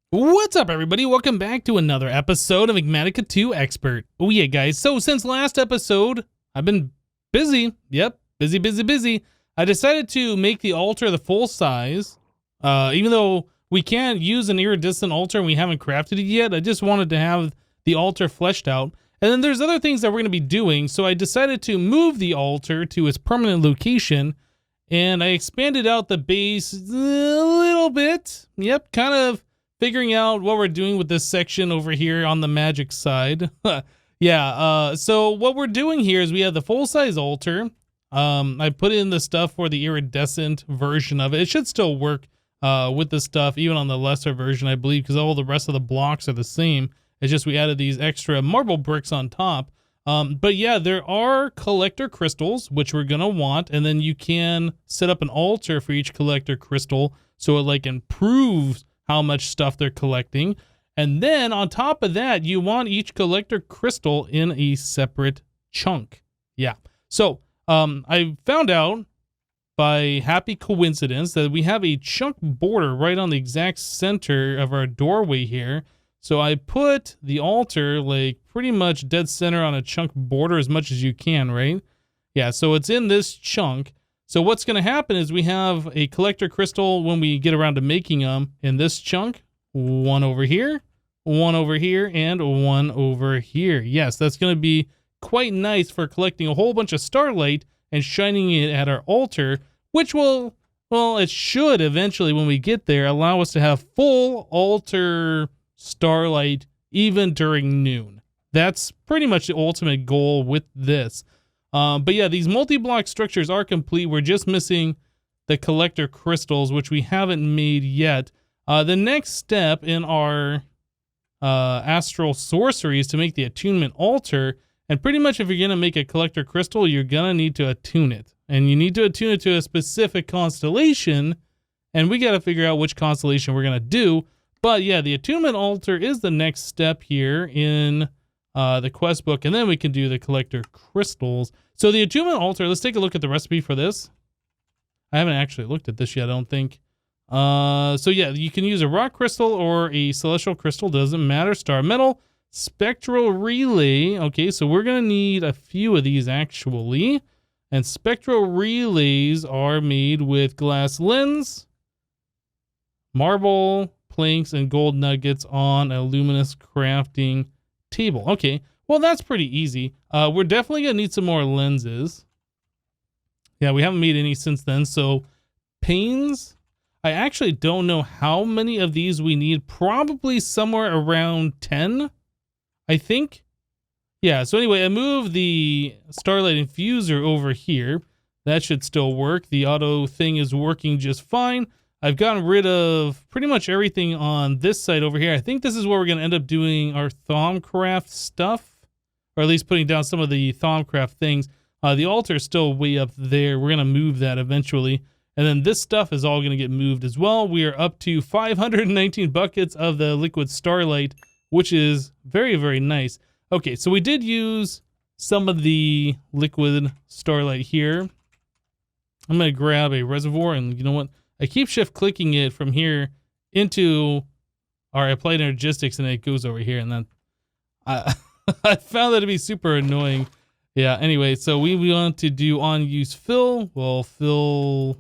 What's up, everybody? Welcome back to another episode of Enigmatica 2 Expert. Oh yeah, guys. So since last episode, I've been busy. Yep, busy. I decided to make the altar the full size. Even though we can't use an iridescent altar and we haven't crafted it yet, I just wanted to have the altar fleshed out. And then there's other things that we're going to be doing, so I decided to move the altar to its permanent location. And I expanded out the base a little bit. Yep, kind of figuring out what we're doing with this section over here on the magic side. So what we're doing here is we have the full-size altar. I put in the stuff for the iridescent version of it. It should still work with the stuff, even on the lesser version, I believe, because all the rest of the blocks are the same. It's just we added these extra marble bricks on top. But yeah, there are collector crystals, which we're going to want, and then you can set up an altar for each collector crystal so it like improves how much stuff they're collecting. And then on top of that, you want each collector crystal in a separate chunk. Yeah. So I found out by happy coincidence that we have a chunk border right on the exact center of our doorway here. So I put the altar like pretty much dead center on a chunk border as much as you can, right? Yeah, so it's in this chunk. So what's going to happen is we have a collector crystal when we get around to making them in this chunk. One over here, and one over here. Yes, that's going to be quite nice for collecting a whole bunch of starlight and shining it at our altar, which will, well, it should eventually, when we get there, allow us to have full altar starlight even during noon. That's pretty much the ultimate goal with this. But yeah, these multi-block structures are complete. We're just missing the collector crystals, which we haven't made yet. The next step in our astral sorcery is to make the attunement altar. And pretty much if you're going to make a collector crystal, you're going to need to attune it. And you need to attune it to a specific constellation. And we got to figure out which constellation we're going to do. But yeah, the attunement altar is the next step here in the quest book, and then we can do the collector crystals. So the attunement altar, let's take a look at the recipe for this. I haven't actually looked at this yet, I don't think. So yeah, you can use a rock crystal or a celestial crystal, doesn't matter. Star metal, spectral relay. Okay, so we're going to need a few of these actually. And spectral relays are made with glass lens, marble, planks, and gold nuggets on a luminous crafting table. Okay, well, that's pretty easy. We're definitely gonna need some more lenses. Yeah, we haven't made any since then. So panes, I actually don't know how many of these we need. Probably somewhere around 10, I think. Yeah, so anyway, I moved the starlight infuser over here. That should still work. The auto thing is working just fine. I've gotten rid of pretty much everything on this side over here. I think this is where we're going to end up doing our Thaumcraft stuff, or at least putting down some of the Thaumcraft things. The altar is still way up there. We're going to move that eventually. And then this stuff is all going to get moved as well. We are up to 519 buckets of the liquid starlight, which is very, very nice. Okay, so we did use some of the liquid starlight here. I'm going to grab a reservoir, and you know what? I keep shift clicking it from here into our applied energistics, and it goes over here, and then I found that to be super annoying. Yeah, anyway, so we want to do on use fill. Well, fill,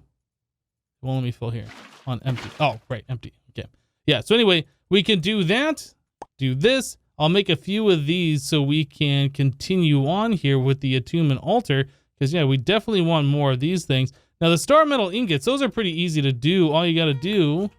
well, let me fill here on empty. Oh, right, empty. Okay. Yeah, so anyway, we can do that, do this. I'll make a few of these so we can continue on here with the attunement altar, because yeah, we definitely want more of these things. Now the star metal ingots, those are pretty easy to do. All you got to do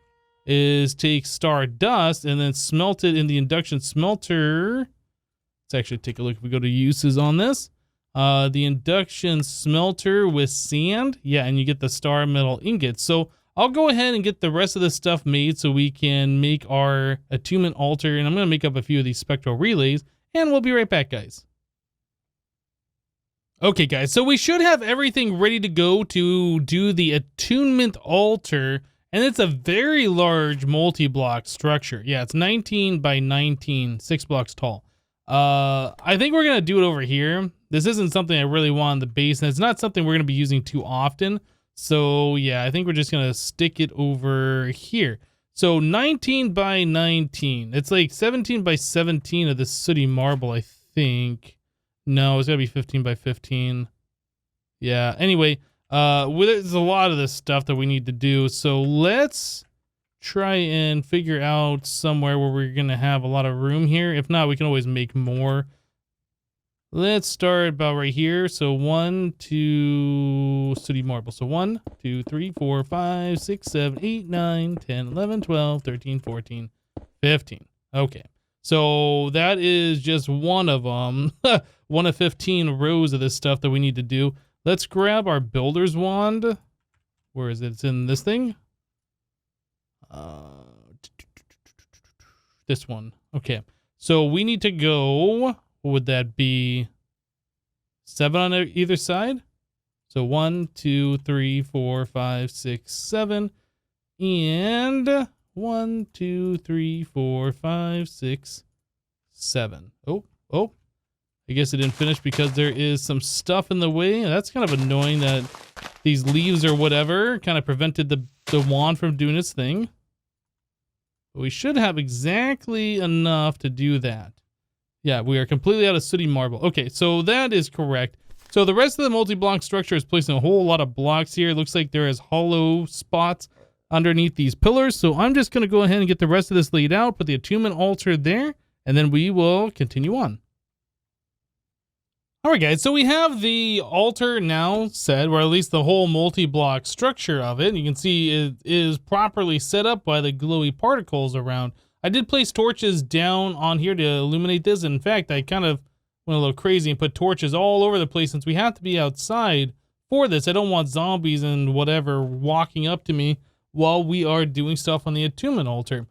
is take star dust and then smelt it in the induction smelter. Let's actually take a look if we go to uses on this. The induction smelter with sand. Yeah, and you get the star metal ingots. So I'll go ahead and get the rest of this stuff made so we can make our attunement altar. And I'm going to make up a few of these spectral relays. And we'll be right back, guys. Okay, guys, so we should have everything ready to go to do the attunement altar, and it's a very large multi-block structure. Yeah, it's 19 by 19, 6 blocks tall. I think we're going to do it over here. This isn't something I really want on the base, and it's not something we're going to be using too often. So, yeah, I think we're just going to stick it over here. So 19 by 19. It's like 17 by 17 of this sooty marble, I think. No, it's gotta be 15 by 15. Yeah, anyway, there's a lot of this stuff that we need to do. So let's try and figure out somewhere where we're gonna have a lot of room here. If not, we can always make more. Let's start about right here. So 1, 2, sooty marble. So 1, 2, 3, 4, 5, 6, 7, 8, 9, 10, 11, 12, 13, 14, 15. Okay. So that is just one of them. One of 15 rows of this stuff that we need to do. Let's grab our builder's wand. Where is it? It's in this thing. This one. Okay. So we need to go... What would that be? 7 on either side? So 1, 2, 3, 4, 5, 6, 7. And 1, 2, 3, 4, 5, 6, 7. Oh. I guess it didn't finish because there is some stuff in the way. That's kind of annoying that these leaves or whatever kind of prevented the wand from doing its thing. But we should have exactly enough to do that. Yeah, we are completely out of sooty marble. Okay, so that is correct. So the rest of the multi-block structure is placing a whole lot of blocks here. It looks like there is hollow spots underneath these pillars. So I'm just going to go ahead and get the rest of this laid out, put the attunement altar there, and then we will continue on. All right, guys, so we have the altar now set, or at least the whole multi-block structure of it. You can see it is properly set up by the glowy particles around. I did place torches down on here to illuminate this. In fact, I kind of went a little crazy and put torches all over the place since we have to be outside for this. I don't want zombies and whatever walking up to me while we are doing stuff on the attunement altar.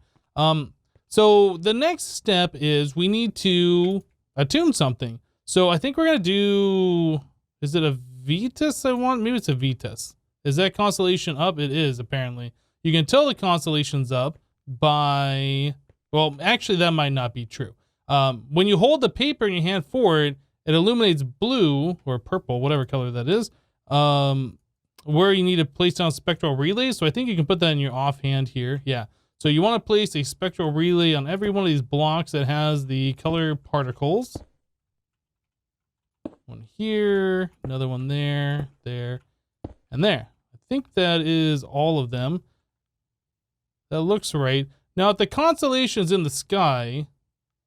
So the next step is we need to attune something. So I think we're going to do, is it Aevitas I want? Maybe it's Aevitas. Is that constellation up? It is, apparently. You can tell the constellation's up by, well, actually that might not be true. When you hold the paper in your hand forward, it illuminates blue or purple, whatever color that is, where you need to place down spectral relays. So I think you can put that in your offhand here. Yeah. So you want to place a spectral relay on every one of these blocks that has the color particles. One here, another one there, there, and there. I think that is all of them. That looks right. Now, if the constellation's in the sky,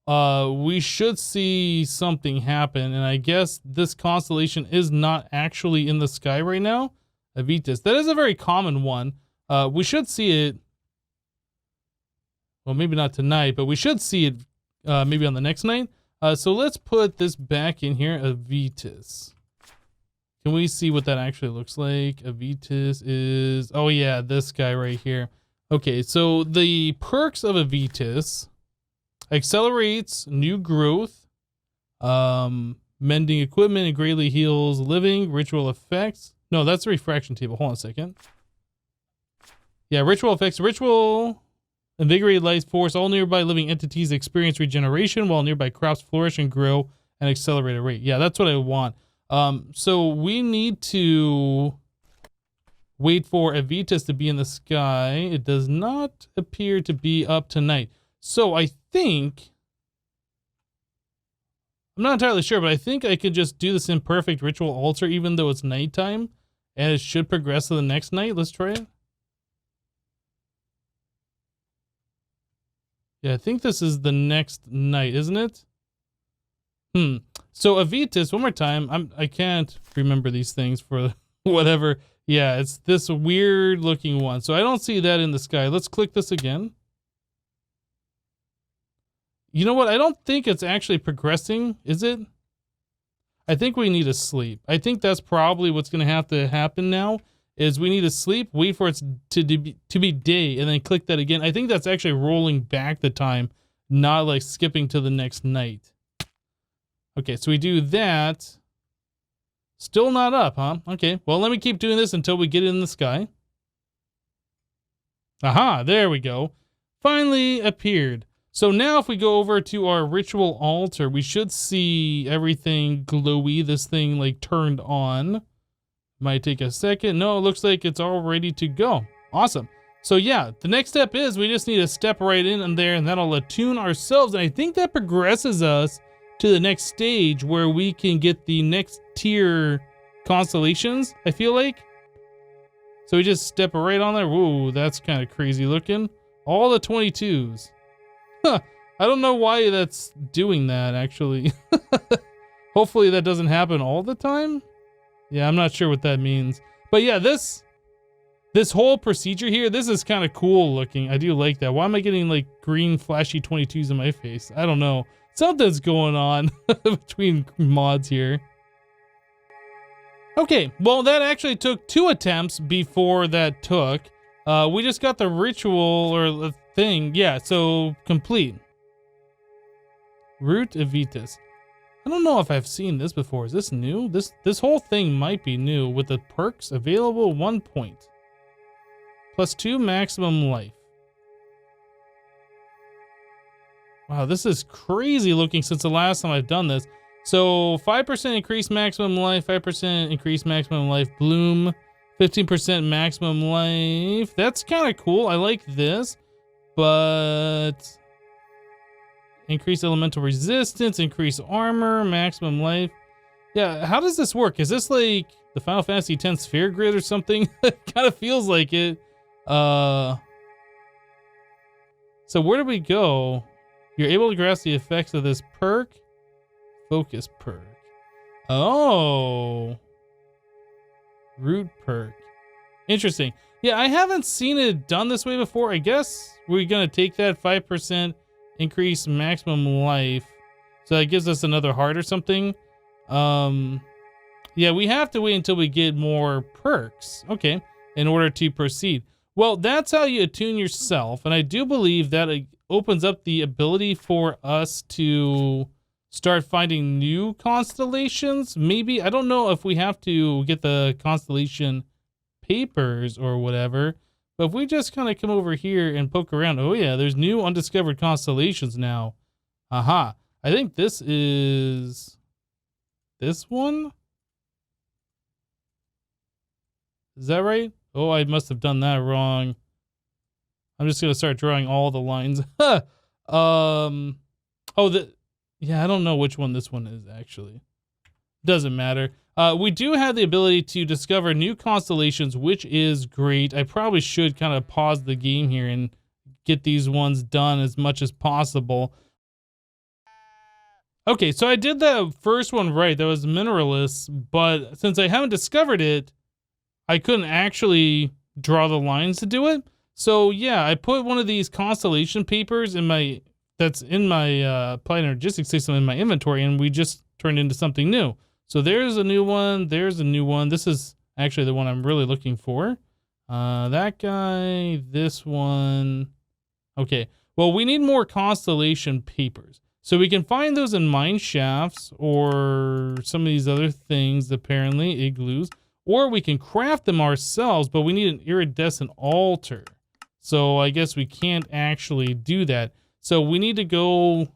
we should see something happen. And I guess this constellation is not actually in the sky right now. Aevitas. That is a very common one. We should see it. Well, maybe not tonight, but we should see it maybe on the next night. So let's put this back in here. Aevitas. Can we see what that actually looks like? Aevitas is... Oh, yeah, this guy right here. Okay, so the perks of Aevitas: accelerates new growth, mending equipment, and greatly heals living, ritual effects. No, that's the refraction table. Hold on a second. Yeah, ritual effects. Ritual invigorate life force. All nearby living entities experience regeneration while nearby crops flourish and grow at an accelerated rate. Yeah, that's what I want. So we need to wait for Aevitas to be in the sky. It does not appear to be up tonight. So I think, I'm not entirely sure, but I think I could just do this imperfect ritual altar even though it's nighttime, and it should progress to the next night. Let's try it. Yeah, I think this is the next night, isn't it? So Aevitas, one more time. I can't remember these things for whatever. Yeah, it's this weird looking one. So I don't see that in the sky. Let's click this again. You know what? I don't think it's actually progressing, is it? I think we need to sleep. I think that's probably what's going to have to happen now, is we need to sleep, wait for it to be day, and then click that again. I think that's actually rolling back the time, not like skipping to the next night. Okay, so we do that. Still not up, huh? Okay, well, let me keep doing this until we get it in the sky. Aha, there we go. Finally appeared. So now if we go over to our ritual altar, we should see everything glowy, this thing like turned on. Might take a second. No, it looks like it's all ready to go. Awesome. So yeah, the next step is we just need to step right in there, and that'll attune ourselves. And I think that progresses us to the next stage where we can get the next tier constellations, I feel like. So we just step right on there. Whoa, that's kind of crazy looking. All the 22s. Huh, I don't know why that's doing that, actually. Hopefully that doesn't happen all the time. Yeah, I'm not sure what that means. But yeah, this whole procedure here, this is kind of cool looking. I do like that. Why am I getting like green flashy 22s in my face? I don't know. Something's going on between mods here. Okay, well that actually took 2 attempts before that took. We just got the ritual or the thing. Yeah, so complete. Root Aevitas. I don't know if I've seen this before. Is this new? This whole thing might be new with the perks available 1 point. +2 maximum life. Wow, this is crazy looking since the last time I've done this. So 5% increased maximum life, 5% increased maximum life bloom, 15% maximum life. That's kind of cool. I like this, but increase elemental resistance, increase armor, maximum life. Yeah, how does this work? Is this like the Final Fantasy X sphere grid or something? It kind of feels like it. So where do we go? You're able to grasp the effects of this perk. Focus perk. Oh. Root perk. Interesting. Yeah, I haven't seen it done this way before. I guess we're going to take that 5% increase maximum life. So that gives us another heart or something. Yeah, we have to wait until we get more perks. Okay. In order to proceed. Well, that's how you attune yourself. And I do believe that it opens up the ability for us to start finding new constellations. Maybe, I don't know if we have to get the constellation papers or whatever, but if we just kind of come over here and poke around, oh yeah, there's new undiscovered constellations now. Aha. I think this is this one. Is that right? Oh, I must have done that wrong. I'm just going to start drawing all the lines. Yeah, I don't know which one this one is, actually. Doesn't matter. We do have the ability to discover new constellations, which is great. I probably should kind of pause the game here and get these ones done as much as possible. Okay, so I did the first one right. That was Mineralist, but since I haven't discovered it, I couldn't actually draw the lines to do it. So yeah, I put one of these constellation papers in my applied energistic system in my inventory, and we just turned into something new. So there's a new one. There's a new one. This is actually the one I'm really looking for. That guy, this one. Okay. Well, we need more constellation papers. So we can find those in mine shafts or some of these other things, apparently, igloos. Or we can craft them ourselves, but we need an iridescent altar. So I guess we can't actually do that. So we need to go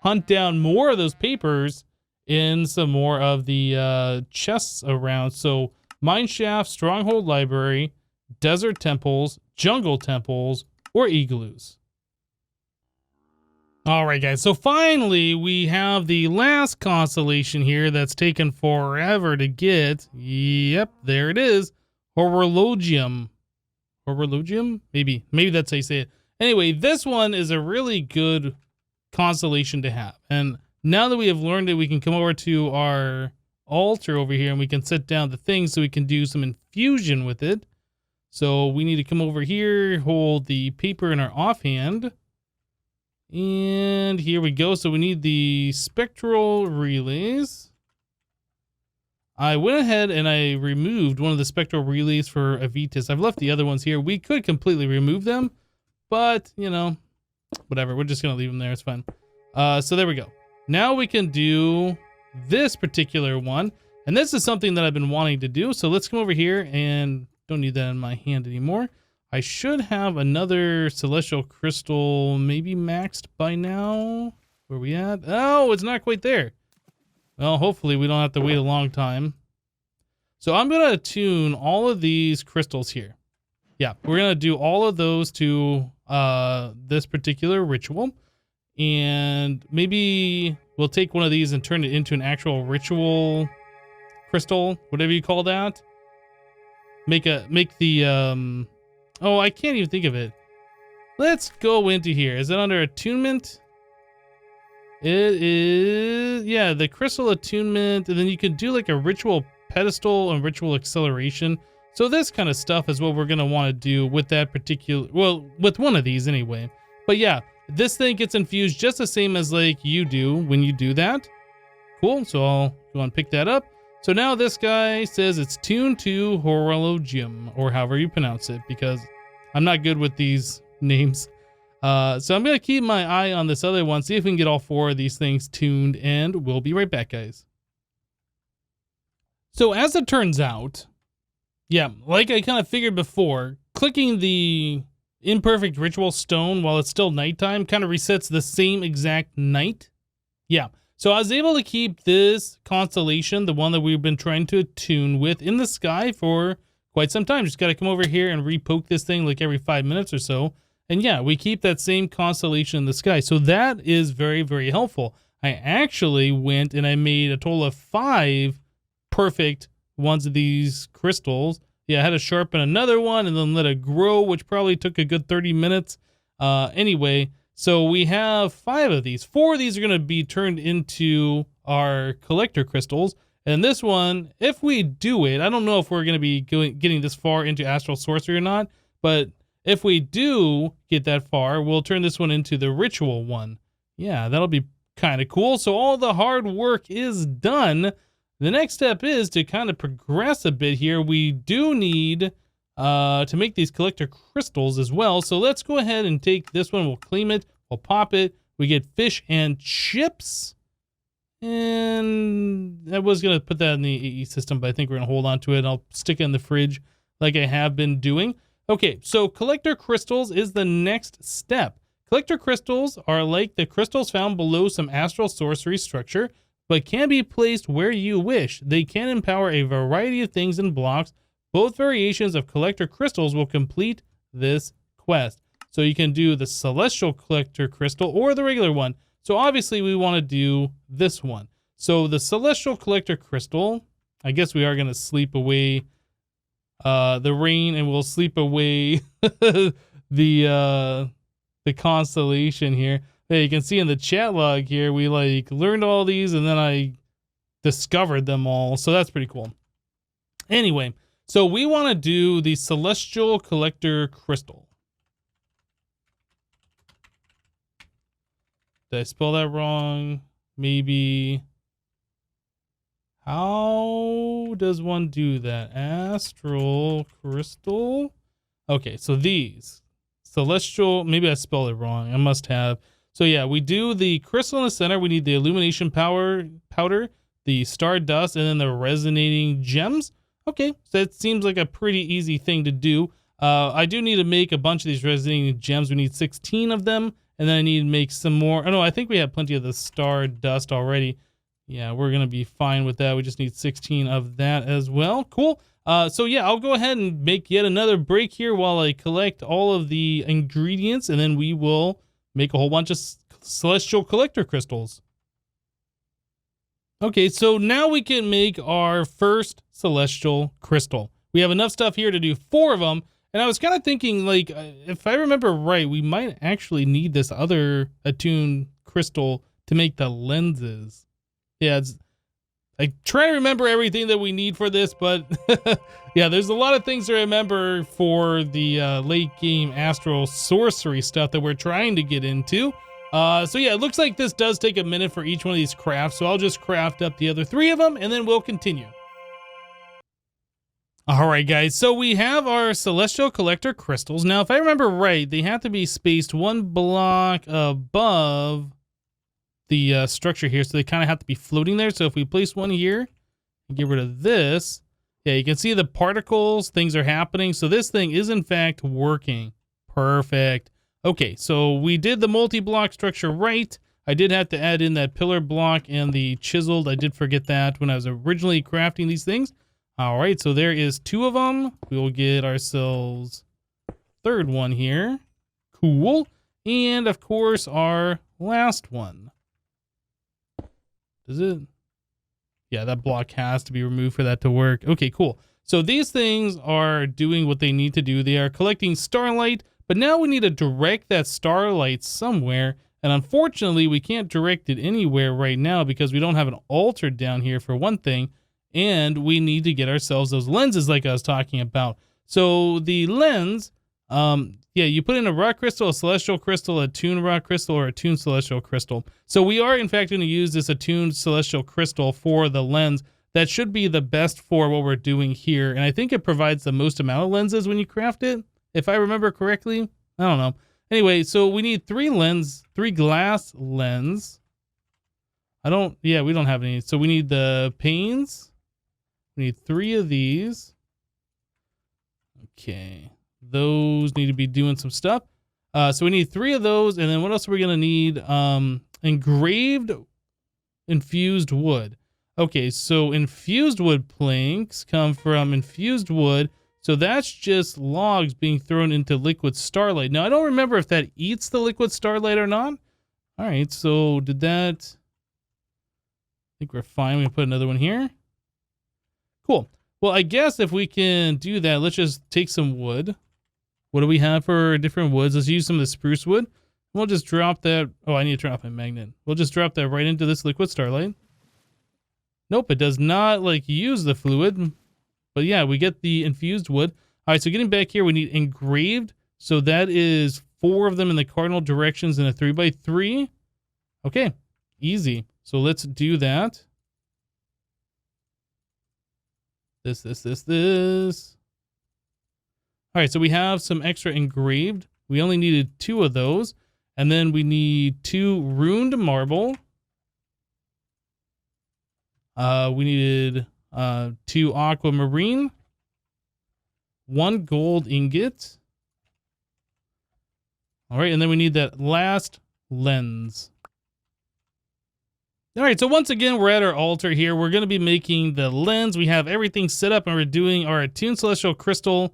hunt down more of those papers in some more of the chests around. So mine shaft, stronghold library, desert temples, jungle temples, or igloos. All right, guys. So finally, we have the last constellation here that's taken forever to get. Yep, there it is. Horologium. Horologium? Maybe that's how you say it. Anyway, this one is a really good constellation to have. And now that we have learned it, we can come over to our altar over here and we can set down the thing so we can do some infusion with it. So we need to come over here, hold the paper in our offhand. And here we go. So we need the spectral relays. I went ahead and I removed one of the spectral relays for Aevitas. I've left the other ones here. We could completely remove them, but, you know, whatever. We're just going to leave them there. It's fine. So there we go. Now we can do this particular one. And this is something that I've been wanting to do. So let's come over here and don't need that in my hand anymore. I should have another celestial crystal maybe maxed by now. Where are we at? Oh, it's not quite there. Well, hopefully we don't have to wait a long time. So I'm going to attune all of these crystals here. Yeah, we're going to do all of those to this particular ritual. And maybe we'll take one of these and turn it into an actual ritual crystal, whatever you call that. Make the oh, I can't even think of it. Let's go into here. Is it under attunement? It is, yeah, the crystal attunement, and then you can do like a ritual pedestal and ritual acceleration. So this kind of stuff is what we're going to want to do with that particular, well, with one of these anyway. But yeah, this thing gets infused just the same as like you do when you do that. Cool, so I'll go and pick that up. So now this guy says it's tuned to horologium, or however you pronounce it, because I'm not good with these names. So I'm going to keep my eye on this other one, see if we can get all 4 of these things tuned, and we'll be right back, guys. So as it turns out, yeah, like I kind of figured before, clicking the imperfect ritual stone while it's still nighttime kind of resets the same exact night. Yeah, so I was able to keep this constellation, the one that we've been trying to attune with, in the sky for quite some time. Just got to come over here and repoke this thing like every 5 minutes or so. And yeah, we keep that same constellation in the sky. So that is very, very helpful. I actually went and I made a total of 5 perfect ones of these crystals. Yeah, I had to sharpen another one and then let it grow, which probably took a good 30 minutes. Anyway, so we have 5 of these. 4 of these are going to be turned into our collector crystals. And this one, if we do it, I don't know if we're going to be getting this far into astral sorcery or not, but if we do get that far, we'll turn this one into the ritual one. Yeah, that'll be kind of cool. So all the hard work is done. The next step is to kind of progress a bit here. We do need to make these collector crystals as well. So let's go ahead and take this one. We'll claim it. We'll pop it. We get fish and chips. And I was going to put that in the AE system, but I think we're going to hold on to it. I'll stick it in the fridge like I have been doing. Okay, so collector crystals is the next step. Collector crystals are like the crystals found below some astral sorcery structure, but can be placed where you wish. They can empower a variety of things and blocks. Both variations of collector crystals will complete this quest. So you can do the celestial collector crystal or the regular one. So obviously we want to do this one. So the celestial collector crystal, I guess we are going to sleep away the rain, and we'll sleep away the constellation here. Hey, you can see in the chat log here, we like learned all these and then I discovered them all. So that's pretty cool. Anyway, so we want to do the celestial collector crystal. Did I spell that wrong? Maybe. How does one do that? Astral crystal. Okay, so these celestial, maybe I spelled it wrong. I must have. So yeah, we do the crystal in the center. We need the illumination powder, the star dust, and then the resonating gems. Okay, so that seems like a pretty easy thing to do. I do need to make a bunch of these resonating gems. We need 16 of them, and then I need to make some more. Oh no, I think we have plenty of the star dust already. Yeah, we're going to be fine with that. We just need 16 of that as well. Cool. So yeah, I'll go ahead and make yet another break here while I collect all of the ingredients, and then we will make a whole bunch of celestial collector crystals. Okay, so now we can make our first celestial crystal. We have enough stuff here to do 4 of them, and I was kind of thinking, like, if I remember right, we might actually need this other attuned crystal to make the lenses. Yeah, I try to remember everything that we need for this, but yeah, there's a lot of things to remember for the late game astral sorcery stuff that we're trying to get into. So yeah, it looks like this does take a minute for each one of these crafts, so I'll just craft up the other 3 of them, and then we'll continue. Alright guys, so we have our celestial collector crystals. Now, if I remember right, they have to be spaced 1 block above the structure here, so they kind of have to be floating there. So if we place one here and get rid of this, yeah, you can see the particles, things are happening. So this thing is in fact working. Perfect. Okay, so we did the multi-block structure right. I did have to add in that pillar block and the chiseled. I did forget that when I was originally crafting these things. All right, so there is 2 of them. We will get ourselves third one here. Cool. And of course, our last one. Does it? Yeah, that block has to be removed for that to work. Okay, cool. So these things are doing what they need to do. They are collecting starlight, but now we need to direct that starlight somewhere. And unfortunately, we can't direct it anywhere right now because we don't have an altar down here for one thing. And we need to get ourselves those lenses like I was talking about. So the lens, yeah, you put in a rock crystal, a celestial crystal, a tuned rock crystal, or a tuned celestial crystal. So we are in fact going to use this attuned celestial crystal for the lens. That should be the best for what we're doing here. And I think it provides the most amount of lenses when you craft it, if I remember correctly. I don't know. Anyway, so we need three glass lens. We don't have any. So we need the panes. We need 3 of these. Okay. Those need to be doing some stuff. So we need 3 of those. And then what else are we going to need? Engraved infused wood. Okay, so infused wood planks come from infused wood. So that's just logs being thrown into liquid starlight. Now, I don't remember if that eats the liquid starlight or not. All right, so did that... I think we're fine. We can put another one here. Cool. Well, I guess if we can do that, let's just take some wood. What do we have for different woods? Let's use some of the spruce wood. We'll just drop that. Oh, I need to turn off my magnet. We'll just drop that right into this liquid starlight. Nope, it does not like use the fluid. But yeah, we get the infused wood. All right, so getting back here, we need engraved. So that is 4 of them in the cardinal directions in a 3x3. Okay, easy. So let's do that. This. All right, so we have some extra engraved. We only needed 2 of those. And then we need 2 runed marble. We needed 2 aquamarine, 1 gold ingot. All right, and then we need that last lens. All right, so once again, we're at our altar here. We're going to be making the lens. We have everything set up, and we're doing our attuned celestial crystal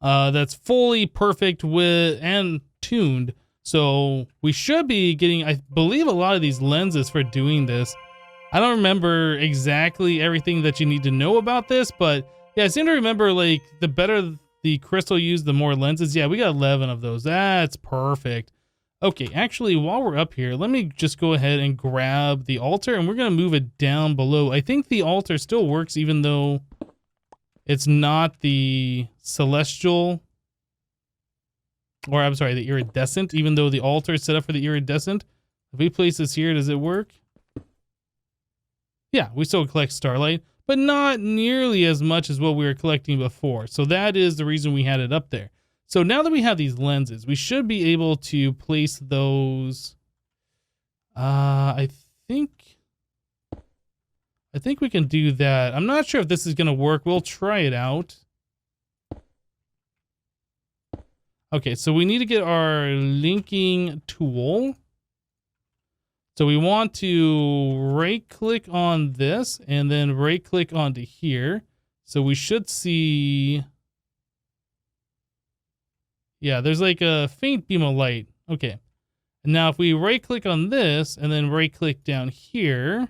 that's fully perfect with and tuned. So we should be getting, I believe, a lot of these lenses for doing this. I don't remember exactly everything that you need to know about this, but yeah, I seem to remember like the better the crystal used, the more lenses. Yeah, we got 11 of those. That's perfect. Okay, actually, while we're up here, let me just go ahead and grab the altar, and we're going to move it down below. I think the altar still works even though it's not the celestial, or I'm sorry, the iridescent, even though the altar is set up for the iridescent. If we place this here, does it work? Yeah, we still collect starlight, but not nearly as much as what we were collecting before. So that is the reason we had it up there. So now that we have these lenses, we should be able to place those. I think we can do that. I'm not sure if this is going to work. We'll try it out. Okay, so we need to get our linking tool. So we want to right click on this and then right click onto here. So we should see, yeah, there's like a faint beam of light. Okay. And now if we right click on this and then right click down here,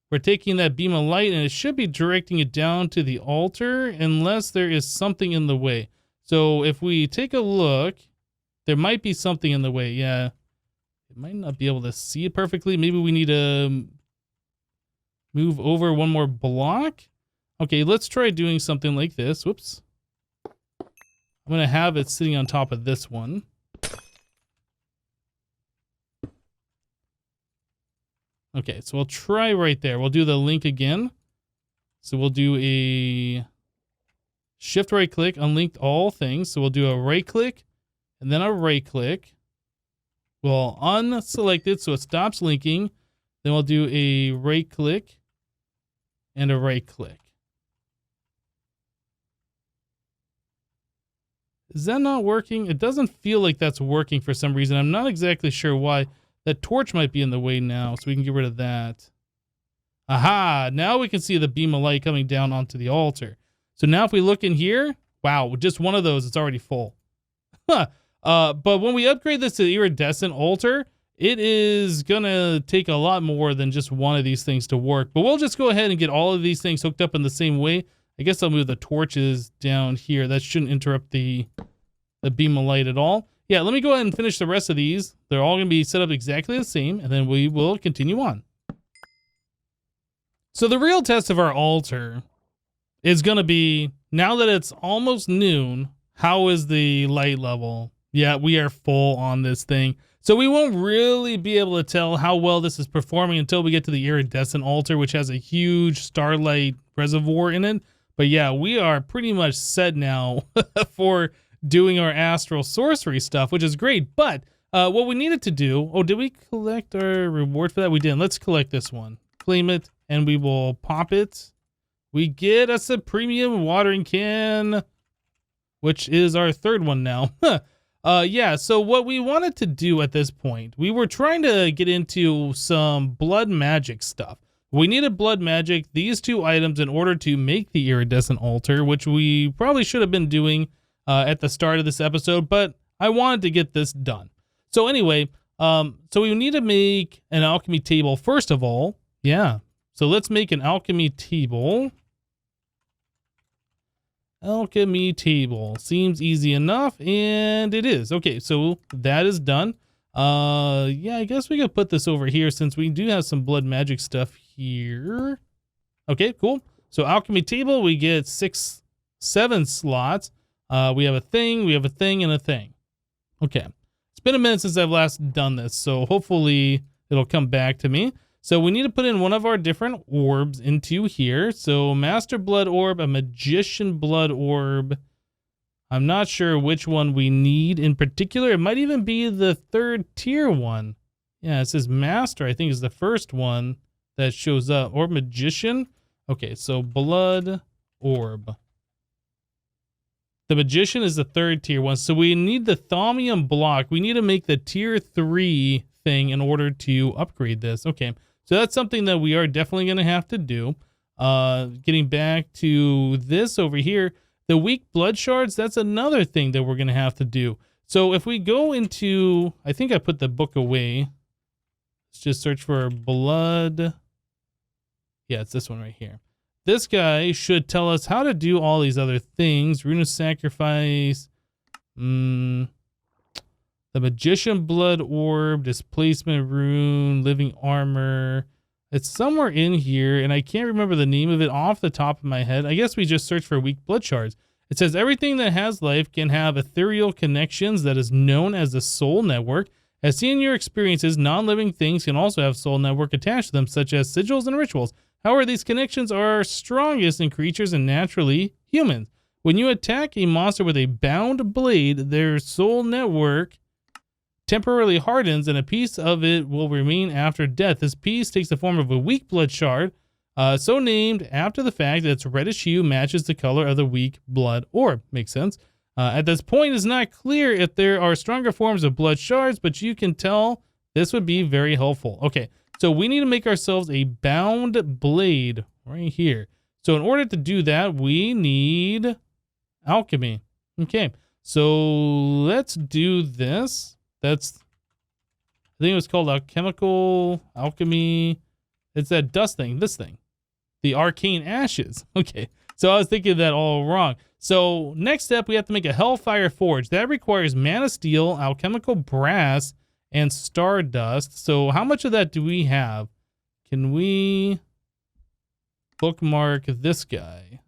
we're taking that beam of light and it should be directing it down to the altar unless there is something in the way. So if we take a look, there might be something in the way. Yeah. It might not be able to see it perfectly. Maybe we need to move over one more block. Okay, let's try doing something like this. Whoops. I'm going to have it sitting on top of this one. Okay, so we'll try right there. We'll do the link again. So we'll do a shift right click, unlinked all things. So we'll do a right click and then a right click. We'll unselect it so it stops linking. Then we'll do a right click and a right click. Is that not working? It doesn't feel like that's working for some reason. I'm not exactly sure why. That torch might be in the way now, so we can get rid of that. Aha! Now we can see the beam of light coming down onto the altar. So now if we look in here, Wow, just one of those, it's already full. Huh. But when we upgrade this to the iridescent altar, it is gonna take a lot more than just one of these things to work. But we'll just go ahead and get all of these things hooked up in the same way. I guess I'll move the torches down here. That shouldn't interrupt the beam of light at all. Yeah, let me go ahead and finish the rest of these. They're all gonna be set up exactly the same, and then we will continue on. So the real test of our altar is gonna be, now that it's almost noon, how is the light level? Yeah, we are full on this thing. So we won't really be able to tell how well this is performing until we get to the iridescent altar, which has a huge starlight reservoir in it. But yeah, we are pretty much set now for doing our astral sorcery stuff, which is great. But what we needed to do, oh, did we collect our reward for that? We didn't. Let's collect this one. Claim it, and we will pop it. We get us a premium watering can, which is our third one now. Yeah, so what we wanted to do at this point, we were trying to get into some blood magic stuff. We needed blood magic, these two items, in order to make the iridescent altar, which we probably should have been doing at the start of this episode, but I wanted to get this done. So anyway, so we need to make an alchemy table first of all. Yeah, so let's make an alchemy table. Alchemy table seems easy enough, and it is. Okay, so that is done. Yeah, I guess we could put this over here since we do have some blood magic stuff here. Okay, cool. So alchemy table, we get 7 slots. We have a thing, and a thing. Okay, it's been a minute since I've last done this, so hopefully it'll come back to me. So we need to put in one of our different orbs into here. So Master Blood Orb, a Magician Blood Orb. I'm not sure which one we need in particular. It might even be the 3rd tier one. Yeah, it says Master, I think, is the first one that shows up. Or Magician. Okay, so Blood Orb. The Magician is the 3rd tier one. So we need the Thaumium block. We need to make the tier 3 thing in order to upgrade this. Okay. So that's something that we are definitely going to have to do. Getting back to this over here, the weak blood shards, that's another thing that we're going to have to do. So if we go into, I think I put the book away. Let's just search for blood. Yeah, it's this one right here. This guy should tell us how to do all these other things. Rune of Sacrifice. The Magician Blood Orb, Displacement Rune, Living Armor. It's somewhere in here, and I can't remember the name of it off the top of my head. I guess we just search for weak blood shards. It says everything that has life can have ethereal connections that is known as the soul network. As seen in your experiences, non-living things can also have soul network attached to them, such as sigils and rituals. However, these connections are strongest in creatures and naturally humans. When you attack a monster with a bound blade, their soul network temporarily hardens, and a piece of it will remain after death. This piece takes the form of a weak blood shard, so named after the fact that its reddish hue matches the color of the weak blood orb. Makes sense. At this point, it's not clear if there are stronger forms of blood shards, but you can tell this would be very helpful. Okay, so we need to make ourselves a bound blade right here. So in order to do that, we need alchemy. Okay, so let's do this. I think it was called alchemical alchemy. It's that dust thing, this thing. The arcane ashes. Okay, so I was thinking that all wrong. So next step, we have to make a Hellfire Forge. That requires mana steel, alchemical brass, and stardust. So how much of that do we have? Can we bookmark this guy?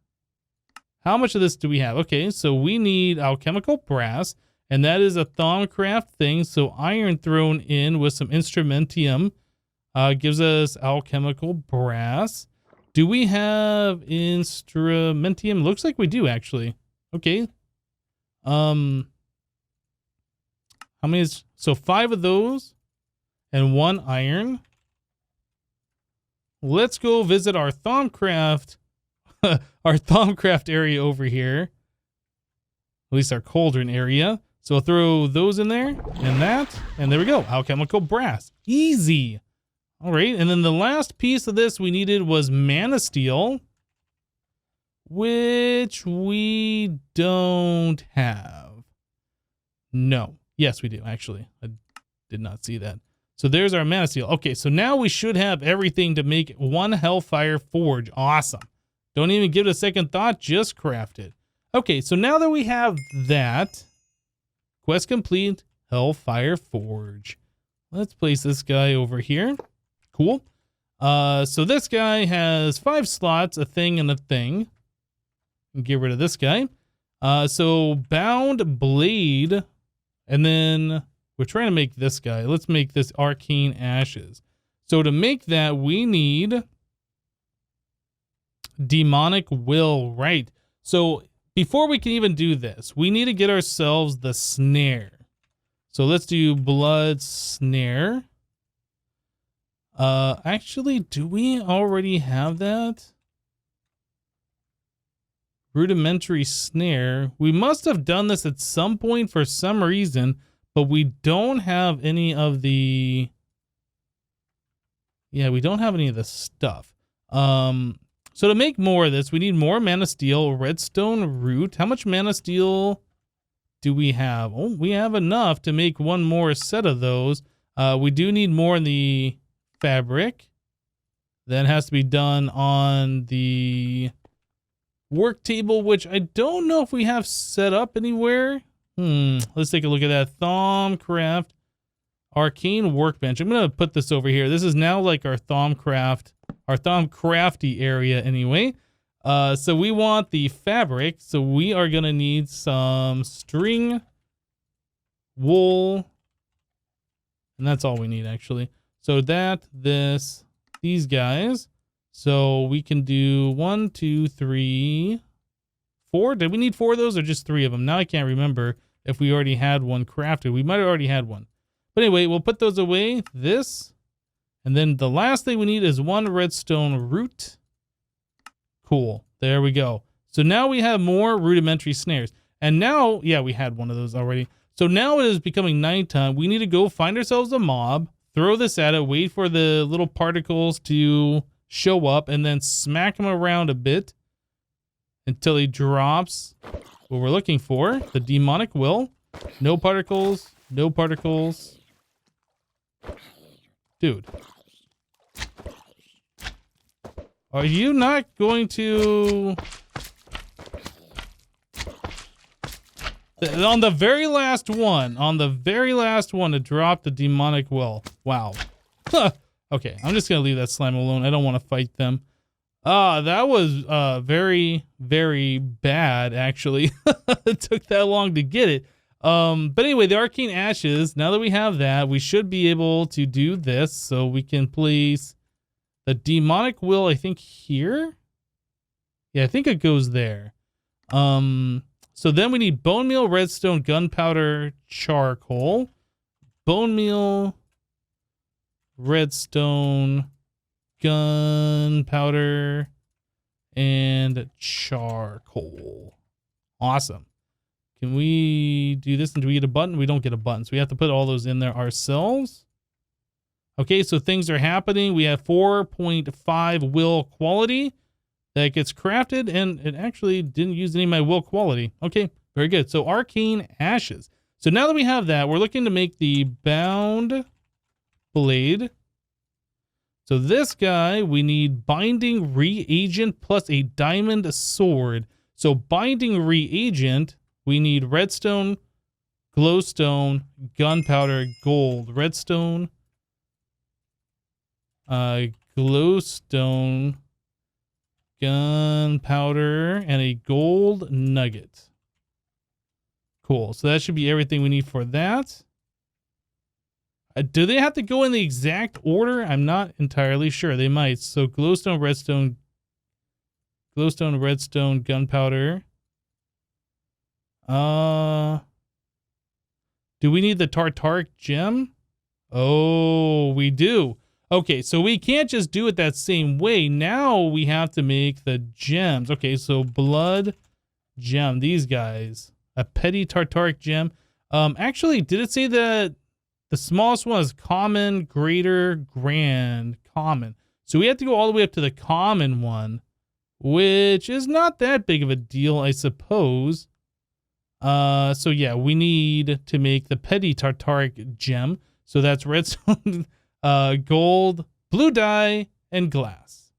How much of this do we have? Okay, so we need alchemical brass. And that is a Thaumcraft thing. So iron thrown in with some instrumentium gives us alchemical brass. Do we have instrumentium? Looks like we do, actually. Okay. How many is, so 5 of those and 1 iron. Let's go visit our Thaumcraft, our Thaumcraft area over here. At least our cauldron area. So we'll throw those in there and that, and there we go. Alchemical brass. Easy. All right, and then the last piece of this we needed was mana steel. which we don't have. No. Yes, we do, actually. I did not see that. So there's our mana steel. Okay, so now we should have everything to make one Hellfire Forge. Awesome. Don't even give it a second thought, just craft it. Okay, so now that we have that, quest complete, Hellfire Forge. Let's place this guy over here. Cool. So this guy has 5 slots, a thing and a thing. Get rid of this guy. So bound blade, and then we're trying to make this guy. Let's make this arcane ashes. So to make that, we need demonic will, right? So before we can even do this, we need to get ourselves the snare. So let's do blood snare. Actually, do we already have that? Rudimentary snare. We must have done this at some point for some reason, but we don't have any of the... Yeah, we don't have any of the stuff. So to make more of this, we need more mana steel, redstone root. How much mana steel do we have? Oh, we have enough to make one more set of those. We do need more in the fabric. That has to be done on the work table, which I don't know if we have set up anywhere. Let's take a look at that. Thaumcraft arcane workbench. I'm gonna put this over here. This is now like our Thaumcrafty area anyway. So we want the fabric. So we are gonna need some string, wool, and that's all we need actually. So that, this, these guys. So we can do 1, 2, 3, 4. Did we need 4 of those or just 3 of them? Now I can't remember if we already had one crafted. We might have already had one. But anyway, we'll put those away. This. And then the last thing we need is 1 redstone root. Cool. There we go. So now we have more rudimentary snares. And now, yeah, we had one of those already. So now it is becoming nighttime. We need to go find ourselves a mob, throw this at it, wait for the little particles to show up, and then smack him around a bit until he drops what we're looking for, the demonic will. No particles, no particles. Dude. Are you not going to... On the very last one to drop the demonic will. Wow. Okay, I'm just gonna leave that slime alone. I don't want to fight them. That was very, very bad, actually. It took that long to get it. But anyway, the arcane ashes, now that we have that, we should be able to do this. So we can place the demonic will, I think, here. Yeah, I think it goes there. So then we need bone meal, redstone, gunpowder, charcoal. Bone meal, redstone, gunpowder, and charcoal. Awesome. Can we do this and do we get a button? We don't get a button, so we have to put all those in there ourselves. Okay, so things are happening. We have 4.5 will quality that gets crafted, and it actually didn't use any of my will quality. Okay, very good. So arcane ashes. So now that we have that, we're looking to make the bound blade. So this guy, we need binding reagent plus a diamond sword. So binding reagent, we need redstone, glowstone, gunpowder, gold. Redstone, glowstone, gunpowder, and a gold nugget. Cool. So that should be everything we need for that. Do they have to go in the exact order? I'm not entirely sure. They might. So glowstone, redstone, gunpowder. Do we need the tartaric gem? Oh, we do. Okay, so we can't just do it that same way. Now we have to make the gems. Okay, so blood gem, these guys. A petty tartaric gem. Actually, did it say that the smallest one is common, greater, grand, common? So we have to go all the way up to the common one, which is not that big of a deal, I suppose. So yeah, we need to make the petty tartaric gem. So that's redstone, gold, blue dye, and glass.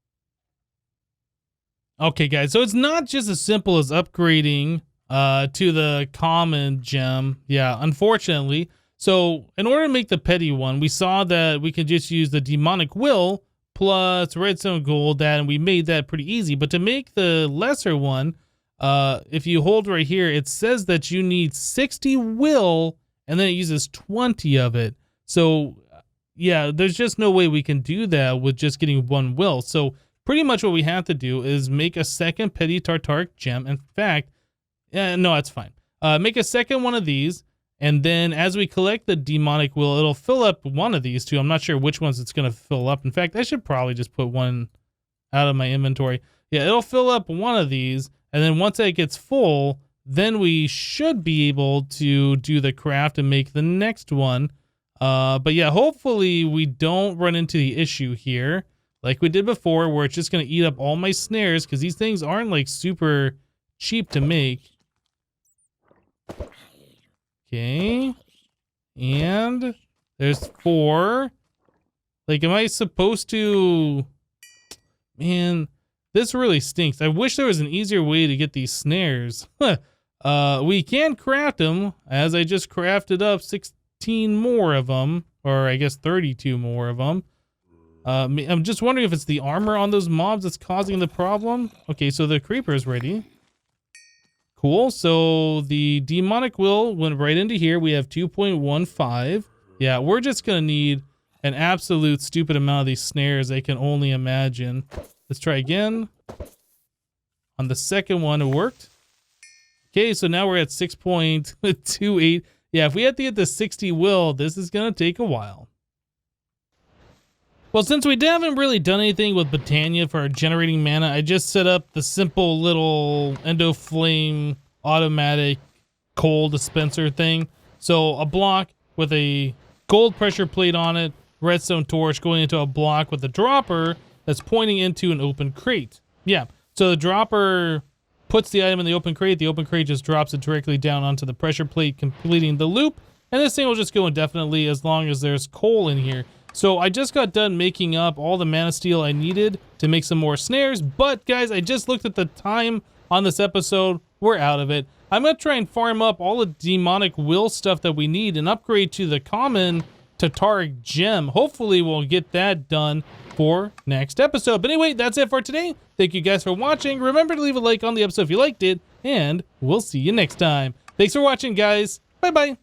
Okay, guys, so it's not just as simple as upgrading to the common gem. Yeah, unfortunately. So in order to make the petty one, we saw that we could just use the demonic will plus redstone gold, and we made that pretty easy. But to make the lesser one, if you hold right here, it says that you need 60 will, and then it uses 20 of it. So yeah, there's just no way we can do that with just getting 1 will. So pretty much what we have to do is make a second petty tartaric gem. In fact, no, that's fine. Make a second one of these, and then as we collect the demonic will, it'll fill up one of these two. I'm not sure which ones it's going to fill up. In fact, I should probably just put one out of my inventory. Yeah, it'll fill up one of these, and then once that gets full, then we should be able to do the craft and make the next one. But yeah, hopefully we don't run into the issue here like we did before, where it's just going to eat up all my snares, because these things aren't like super cheap to make. Okay. And there's 4. Like, am I supposed to... Man, this really stinks. I wish there was an easier way to get these snares. We can craft them, as I just crafted up 16 more of them, or I guess 32 more of them. I'm just wondering if it's the armor on those mobs that's causing the problem. Okay, so the creeper is ready. Cool. So the demonic will went right into here. We have 2.15. Yeah, we're just going to need an absolute stupid amount of these snares I can only imagine. Let's try again. On the second one, it worked. Okay, so now we're at 6.28. Yeah, if we have to get the 60 will, this is going to take a while. Well, since we haven't really done anything with Botania for our generating mana, I just set up the simple little endo flame automatic coal dispenser thing. So a block with a gold pressure plate on it, redstone torch going into a block with a dropper that's pointing into an open crate. Yeah, so the dropper puts the item in the open crate just drops it directly down onto the pressure plate, completing the loop, and this thing will just go indefinitely as long as there's coal in here. So I just got done making up all the mana steel I needed to make some more snares, but guys, I just looked at the time on this episode. We're out of it. I'm going to try and farm up all the demonic will stuff that we need and upgrade to the common tartaric gem. Hopefully we'll get that done for next episode. But anyway, that's it for today. Thank you guys for watching. Remember to leave a like on the episode if you liked it, and we'll see you next time. Thanks for watching, guys. Bye-bye.